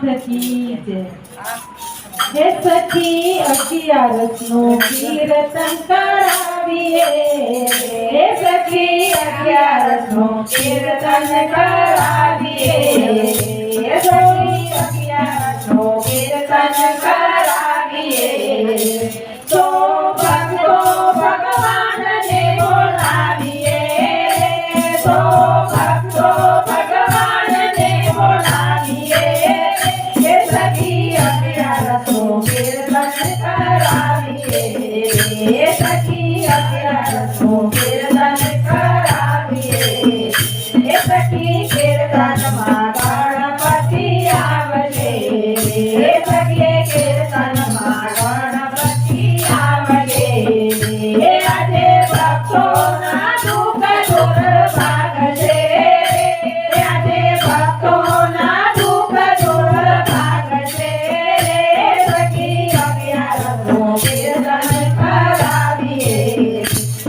की जय। हे सखी अगियारसનું કીર્તન કરાવીએ, હે સખી અગિયારસનું કીર્તન કરાવીએ, હે સખી અગિયારસનું કીર્તન કરાવીએ। તો ભક્તો ભગવાનને બોલાવીએ, તો ભક્તો ભગવાનને બોલાવીએ, હે સખી અગિયારસનું કીર્તન કરાવીએ, હે સખી અગિયારસનું કીર્તન કરાવીએ। હે સખી કીર્તનમાં ગણપતિ આવજે, હે સખી કીર્તનમાં ગણપતિ આવજે, હે આજે ભક્તોના દુઃખ દૂર ભાગજે, હે આજે ભક્તોના દુઃખ દૂર ભાગજે, હે સખી અગિયારસનું કીર્તન કરાવીએ,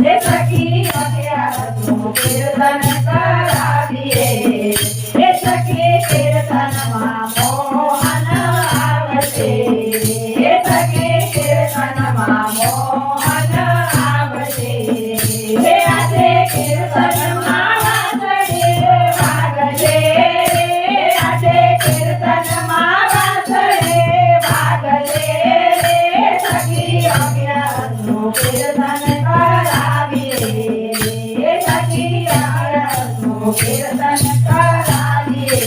હે સખી અગિયારસનું કીર્તન કરાવીએ। હે સખી કીર્તનમાં મોહન આવશે, હે સખી કીર્તનમાં મોહન આવશે, હે આજે કીર્તનમાં વાંસળી વાગશે, આજે કીર્તનમાં વાંસળી વાગશે, હે સખી અગિયારસનું કીર્તન કરાવીએ, હે સખી અગિયારસનું કીર્તન કરાવીએ।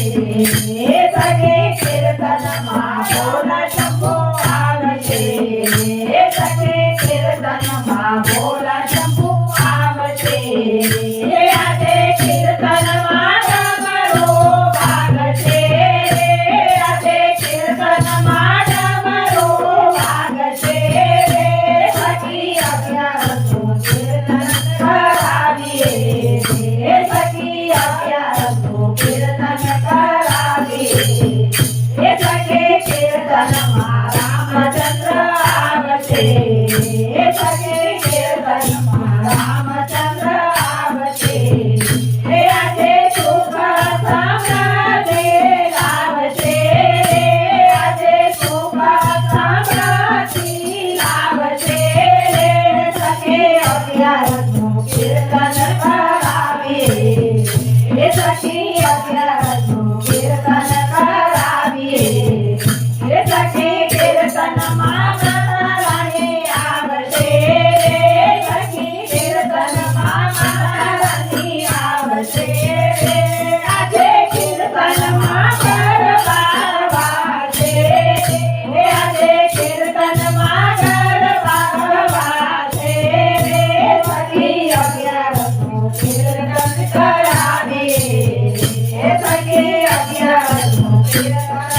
હે સખી કીર્તનમાં ભોલા શંભો આવશે, હે સખી કીર્તનમાં ભોલા શંભો આવશે, હે આજે કીર્તનમાં ડમરો વાગશે, આજે કીર્તનમાં ડમરો વાગશે, હે સખી અગિયારસનું કીર્તન કરાવીએ, હે સખી અગિયારસનું કીર્તન કરાવીએ। હે સખી કીર્તનમાં રામચંદ્ર આવશે, હે સખી કીર્તનમાં રામચંદ્ર આવશે, હે આજે સુખ સમૃદ્ધિ લાવશે, આજે સુખ સમૃદ્ધિ લાવશે, હે સખી અગિયારસનું કીર્તન કરાવીએ, હે સખી અગિયારસનું કીર્તન કરાવીએ। હે સખી કીર્તનમાં માતારાણી આવશે, હે સખી કીર્તનમાં માતારાણી આવશે, આજે કીર્તનમાં ગરબા વાગે, હે આજે કીર્તનમાં ગરબા વાગે, હે સખી અગિયારસનું કીર્તન કરાવીએ, હે સખી અગિયારસનું કીર્તન